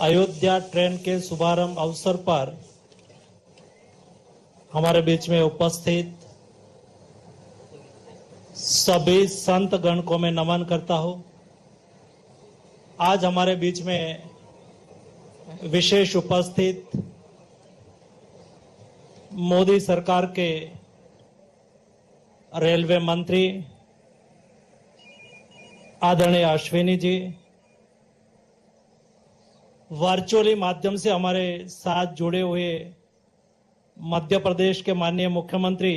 Ayodhya train के शुभारंभ अवसर पर हमारे बीच में उपस्थित सभी संत गण को मैं नमन करता हूं। आज हमारे बीच में विशेष उपस्थित मोदी सरकार के रेलवे मंत्री आदरणीय अश्विनी जी, वर्चुअली माध्यम से हमारे साथ जुड़े हुए मध्य प्रदेश के माननीय मुख्यमंत्री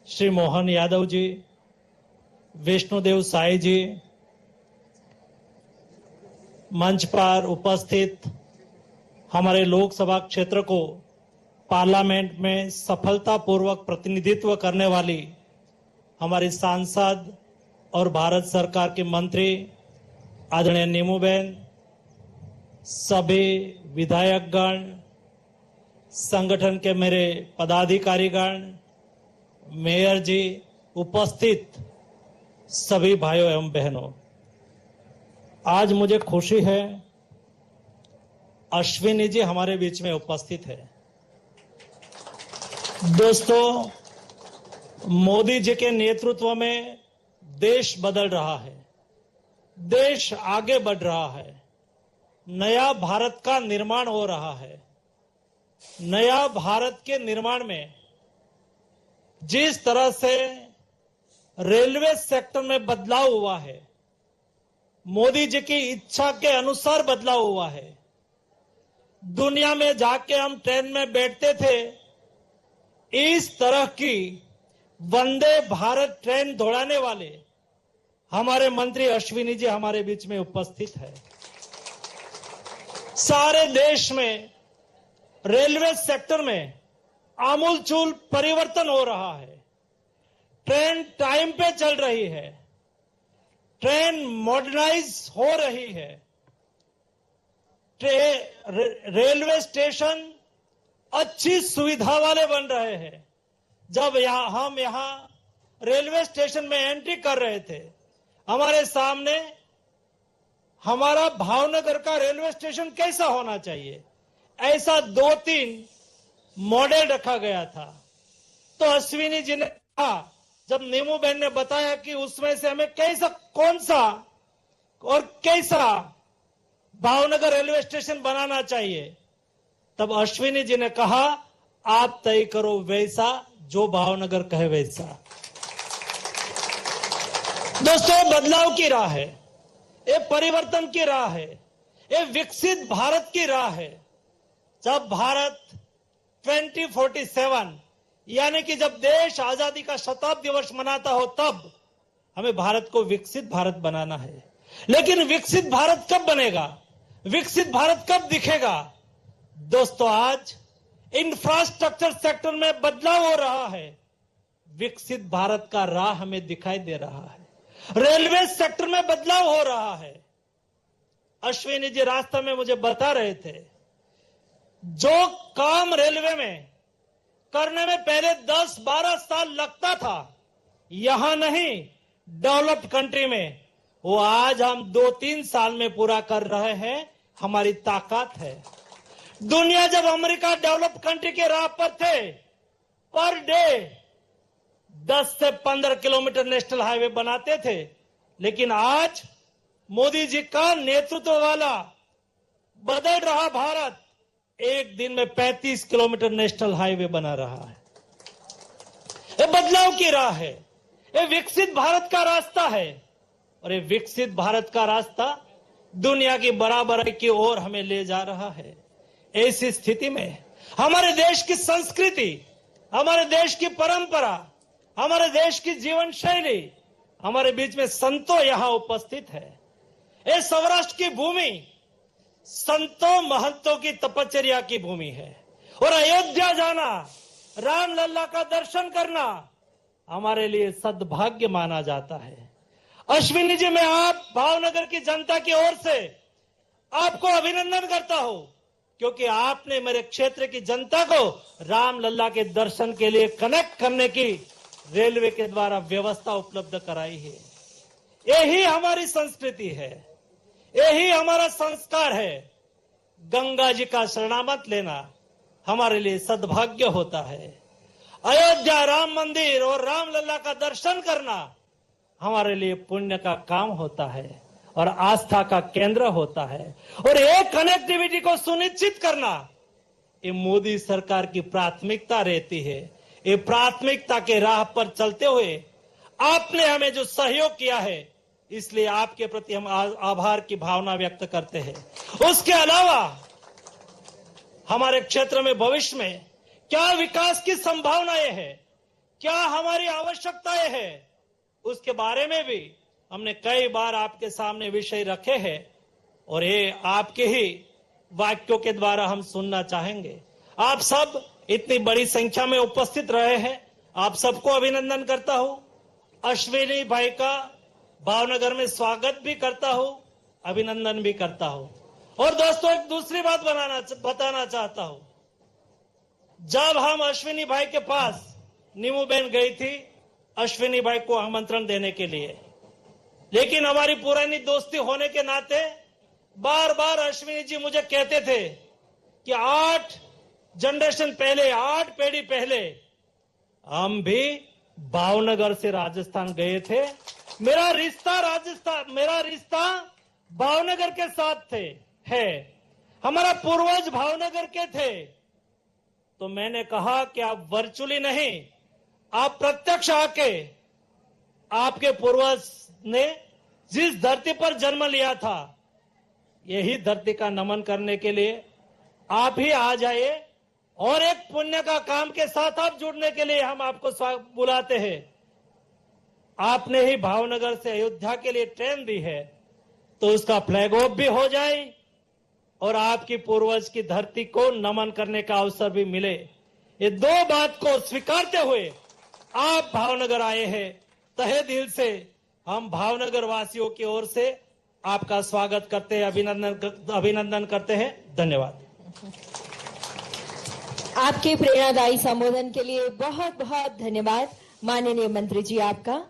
श्री मोहन यादव जी, विष्णुदेव साई जी, मंच पर उपस्थित हमारे लोकसभा क्षेत्र को पार्लियामेंट में सफलतापूर्वक प्रतिनिधित्व करने वाली हमारी सांसद और भारत सरकार की मंत्री आदरणीय नीमूबेन, सभी विधायकगण, संगठन के मेरे पदाधिकारीगण, मेयर जी, उपस्थित सभी भाइयों एवं बहनों, आज मुझे खुशी है अश्विनी जी हमारे बीच में उपस्थित है। दोस्तों, मोदी जी के नेतृत्व में देश बदल रहा है, देश आगे बढ़ रहा है, नया भारत का निर्माण हो रहा है। नया भारत के निर्माण में जिस तरह से रेलवे सेक्टर में बदलाव हुआ है, मोदी जी की इच्छा के अनुसार बदलाव हुआ है। दुनिया में जाके हम ट्रेन में बैठते थे, इस तरह की वंदे भारत ट्रेन दौड़ाने वाले हमारे मंत्री अश्विनी जी हमारे बीच में उपस्थित है। सारे देश में रेलवे सेक्टर में आमूलचूल परिवर्तन हो रहा है। ट्रेन टाइम पे चल रही है, ट्रेन मॉडर्नाइज हो रही है, रेलवे स्टेशन अच्छी सुविधा वाले बन रहे हैं। जब हम यहां रेलवे स्टेशन में एंट्री कर रहे थे, हमारे सामने हमारा भावनगर का रेलवे स्टेशन कैसा होना चाहिए, ऐसा 2-3 मॉडल रखा गया था। तो अश्विनी जी ने कहा, जब नीमू बहन ने बताया कि उसमें से हमें कैसा, कौन सा और कैसा भावनगर रेलवे स्टेशन बनाना चाहिए, तब अश्विनी जी ने कहा, आप तय करो वैसा जो भावनगर कहे वैसा। दोस्तों, बदलाव की राह है, ये परिवर्तन की राह है, ये विकसित भारत की राह है। जब भारत 2047 यानी कि जब देश आजादी का शताब्दी वर्ष मनाता हो, तब हमें भारत को विकसित भारत बनाना है। लेकिन विकसित भारत कब बनेगा, विकसित भारत कब दिखेगा? दोस्तों, आज इंफ्रास्ट्रक्चर सेक्टर में बदलाव हो रहा है, विकसित भारत का राह हमें दिखाई दे रहा है। रेलवे सेक्टर में बदलाव हो रहा है। अश्विनी जी रास्ते में मुझे बता रहे थे, जो काम रेलवे में करने में पहले 10-12 साल लगता था, यहां नहीं, डेवलप्ड कंट्री में, वो आज हम 2-3 साल में पूरा कर रहे हैं। हमारी ताकत है। दुनिया जब अमेरिका डेवलप्ड कंट्री के राह पर थे, पर डे 10 से 15 किलोमीटर नेशनल हाईवे बनाते थे, लेकिन आज मोदी जी का नेतृत्व वाला बदल रहा भारत एक दिन में 35 किलोमीटर नेशनल हाईवे बना रहा है। ये बदलाव की राह है, ये विकसित भारत का रास्ता है, और ये विकसित भारत का रास्ता दुनिया की बराबरी की ओर हमें ले जा रहा है। ऐसी स्थिति में हमारे देश की संस्कृति, हमारे देश की परंपरा, हमारे देश की जीवन शैली, हमारे बीच में संतों यहां उपस्थित है। ये सौराष्ट्र की भूमि संतों महंतों की तपश्चर्या की भूमि है, और अयोध्या जाना, राम लल्ला का दर्शन करना हमारे लिए सद्भाग्य माना जाता है। अश्विनी जी, मैं आप भावनगर की जनता की ओर से आपको अभिनंदन करता हूं, क्योंकि आपने मेरे क्षेत्र की जनता को राम लल्ला के दर्शन के लिए कनेक्ट करने की रेलवे के द्वारा व्यवस्था उपलब्ध कराई है। यही हमारी संस्कृति है, यही हमारा संस्कार है। गंगा जी का शरणामत लेना हमारे लिए सद्भाग्य होता है। अयोध्या राम मंदिर और रामलला का दर्शन करना हमारे लिए पुण्य का काम होता है और आस्था का केंद्र होता है। और ये कनेक्टिविटी को सुनिश्चित करना ये मोदी सरकार की प्राथमिकता रहती है। ये प्राथमिकता के राह पर चलते हुए आपने हमें जो सहयोग किया है, इसलिए आपके प्रति हम आभार की भावना व्यक्त करते हैं। उसके अलावा हमारे क्षेत्र में भविष्य में क्या विकास की संभावनाएं हैं, क्या हमारी आवश्यकताएं हैं, उसके बारे में भी हमने कई बार आपके सामने विषय रखे हैं और ये आपके ही वाक्यों के द्वारा हम सुनना चाहेंगे। आप सब इतनी बड़ी संख्या में उपस्थित रहे हैं, आप सबको अभिनंदन करता हूं। अश्विनी भाई का भावनगर में स्वागत भी करता हूं, अभिनंदन भी करता हूं। और दोस्तों, एक दूसरी बात बताना चाहता हूं। जब हम अश्विनी भाई के पास नीमू बहन गई थी अश्विनी भाई को आमंत्रण देने के लिए, लेकिन हमारी पुरानी दोस्ती होने के नाते बार बार अश्विनी जी मुझे कहते थे कि 8 जनरेशन पहले, 8 पीढ़ी पहले हम भी भावनगर से राजस्थान गए थे। मेरा रिश्ता भावनगर के साथ है। हमारा पूर्वज भावनगर के थे। तो मैंने कहा कि आप वर्चुअली नहीं, आप प्रत्यक्ष आके आपके पूर्वज ने जिस धरती पर जन्म लिया था, यही धरती का नमन करने के लिए आप ही आ जाइए और एक पुण्य का काम के साथ आप जुड़ने के लिए हम आपको बुलाते हैं। आपने ही भावनगर से अयोध्या के लिए ट्रेन दी है, तो उसका फ्लैग ऑफ भी हो जाए और आपकी पूर्वज की धरती को नमन करने का अवसर भी मिले। ये दो बात को स्वीकारते हुए आप भावनगर आए हैं। तहे दिल से हम भावनगर वासियों की ओर से आपका स्वागत करते हैं, अभिनंदन करते हैं। धन्यवाद। आपके प्रेरणादायी संबोधन के लिए बहुत बहुत धन्यवाद माननीय मंत्री जी आपका।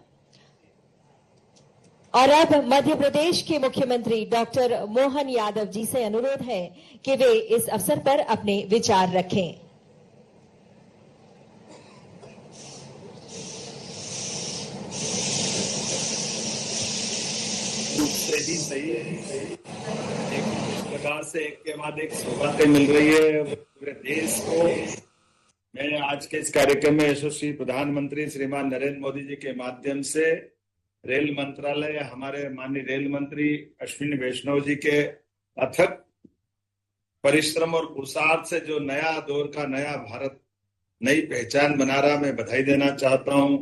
और अब मध्य प्रदेश के मुख्यमंत्री डॉक्टर मोहन यादव जी से अनुरोध है कि वे इस अवसर पर अपने विचार रखें। सही है। इस प्रकार से एक के बाद एक सौगातें मिल रही है पूरे देश को। मैं आज के इस कार्यक्रम में यशस्वी प्रधानमंत्री श्रीमान नरेंद्र मोदी जी के माध्यम से रेल मंत्रालय, हमारे माननीय रेल मंत्री अश्विनी वैष्णव जी के अथक परिश्रम और पुरुषार्थ से जो नया दौर का नया भारत, नई पहचान बना रहा, मैं बधाई देना चाहता हूं।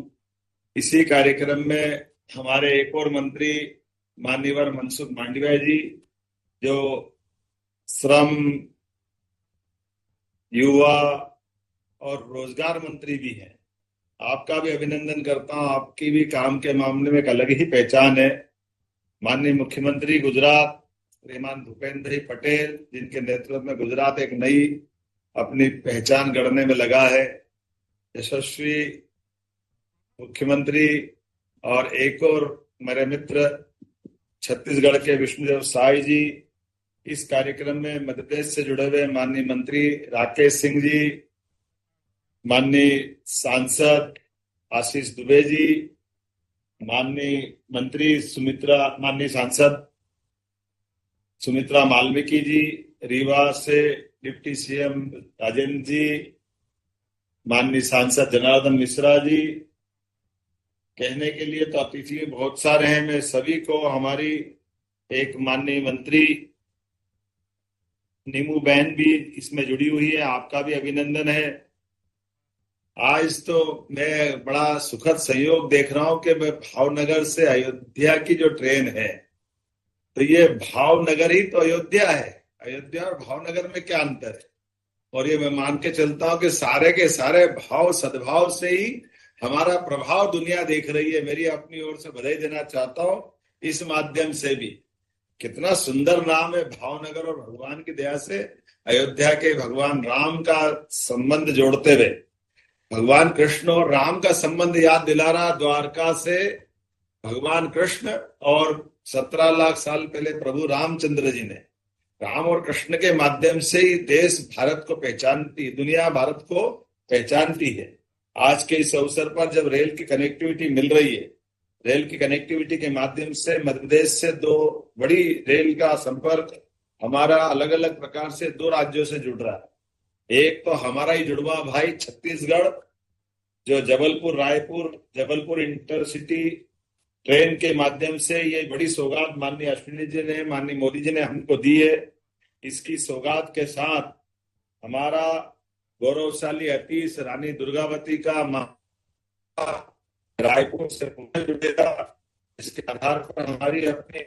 इसी कार्यक्रम में हमारे एक और मंत्री माननीय मनसुख मांडविया जी, जो श्रम, युवा और रोजगार मंत्री भी हैं, आपका भी अभिनंदन करता हूं। आपकी भी काम के मामले में एक अलग ही पहचान है। माननीय मुख्यमंत्री गुजरात श्रीमान भूपेंद्र भाई पटेल, जिनके नेतृत्व में गुजरात एक नई अपनी पहचान गढ़ने में लगा है। यशस्वी मुख्यमंत्री और एक और मेरे मित्र छत्तीसगढ़ के विष्णुदेव साय जी, इस कार्यक्रम में मध्य प्रदेश से जुड़े हुए माननीय मंत्री राकेश सिंह जी, माननीय सांसद आशीष दुबे जी, माननीय सांसद सुमित्रा मालविकी जी, रीवा से डिप्टी सीएम राजेंद्र जी, माननीय सांसद जनार्दन मिश्रा जी। कहने के लिए तो अतिथि बहुत सारे हैं। मैं सभी को, हमारी एक माननीय मंत्री नीमू बहन भी इसमें जुड़ी हुई है, आपका भी अभिनंदन है। आज तो मैं बड़ा सुखद संयोग देख रहा हूं कि मैं भावनगर से अयोध्या की जो ट्रेन है, तो ये भावनगर ही तो अयोध्या है। अयोध्या और भावनगर में क्या अंतर है? और ये मैं मान के चलता हूं कि सारे के सारे भाव, सद्भाव से ही हमारा प्रभाव दुनिया देख रही है। मेरी अपनी ओर से बधाई देना चाहता हूं इस माध्यम से भी। कितना सुंदर नाम है भावनगर, और भगवान की दया से अयोध्या के भगवान राम का संबंध जोड़ते हुए भगवान कृष्ण और राम का संबंध याद दिला रहा। द्वारका से भगवान कृष्ण और 17 लाख साल पहले प्रभु रामचंद्र जी ने राम और कृष्ण के माध्यम से ही देश भारत को पहचानती, दुनिया भारत को पहचानती है। आज के इस अवसर पर जब रेल की कनेक्टिविटी मिल रही है, रेल की कनेक्टिविटी के माध्यम से मध्य प्रदेश से 2 बड़ी रेल का संपर्क हमारा अलग अलग प्रकार से 2 राज्यों से जुड़ रहा है। एक तो हमारा ही जुड़वा भाई छत्तीसगढ़, जो जबलपुर इंटरसिटी ट्रेन के माध्यम से ये बड़ी सौगात माननीय अश्विनी जी ने, माननीय मोदी जी ने हमको दी है। इसकी सौगात के साथ हमारा गौरवशाली अतीश रानी दुर्गावती का रायपुर से पुणे जुड़ेगा। इसके आधार पर हमारी अपनी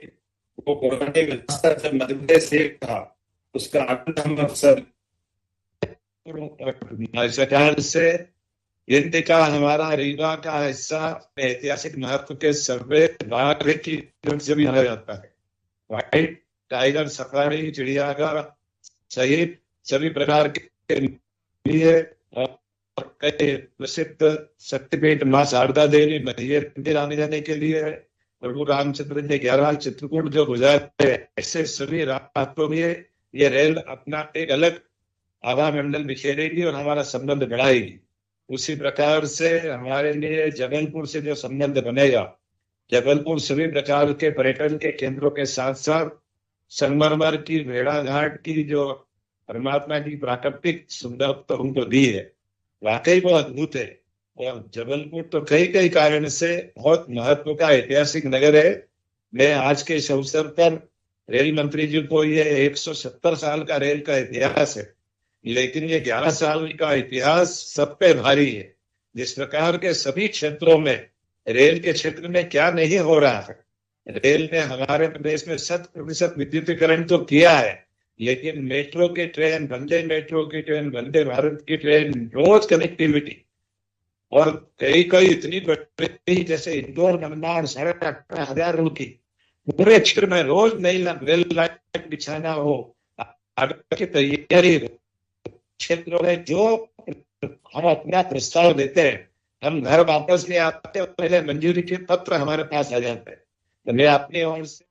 वो पुरानी व्यवस्था जब मध्य प्रदेश एक था, उसका आनंद हम अक्सर सरकार से हिंदी का हमारा रीवा का हिस्सा ऐतिहासिक महत्व के सर्वे की से भी जाना जाता है। व्हाइट टाइगर सफारी, चिड़ियाघर सहित सभी प्रकार के लिए कई प्रसिद्ध शक्तिपीठ मां शारदा देवी मंदिर आने जाने के लिए प्रभु रामचंद्र ने 11 चित्रकूट जो गुजारे, ऐसे सभी रास्तों में ये रेल अपना एक अलग आभा मंडल बिखेरेगी और हमारा संबंध बढ़ाएगी। उसी प्रकार से हमारे लिए जबलपुर से जो संबंध बनेगा, जबलपुर सभी प्रकार के पर्यटन के केंद्रों के साथ साथ संगमरमर की, भेड़ाघाट की जो परमात्मा की प्राकृतिक सुंदरता उनको दी है, वाकई बहुत अद्भुत है। और जबलपुर तो कई कारण से बहुत महत्व का ऐतिहासिक नगर है। मैं आज के इस अवसर पर रेल मंत्री जी को, ये 170 साल का रेल का इतिहास है, लेकिन ये 11 साल का इतिहास सब पे भारी है। जिस प्रकार के सभी क्षेत्रों में, रेल के क्षेत्र में क्या नहीं हो रहा है। रेल ने हमारे प्रदेश में 100% विद्युतीकरण तो किया है, लेकिन मेट्रो की ट्रेन, वंदे मेट्रो की ट्रेन, वंदे भारत की ट्रेन, रोज कनेक्टिविटी, और कई इतनी बड़ी जैसे इंदौर, नंदगांव 18,500 की पूरे क्षेत्र में रोज नई रेल लाइन बिछाना हो, आगे की तैयारी क्षेत्रों में जो हम अपना प्रस्ताव देते हैं, हम घर वापस नहीं आते, पहले मंजूरी के पत्र हमारे पास आ जाते हैं। तो मैं अपनी ओर से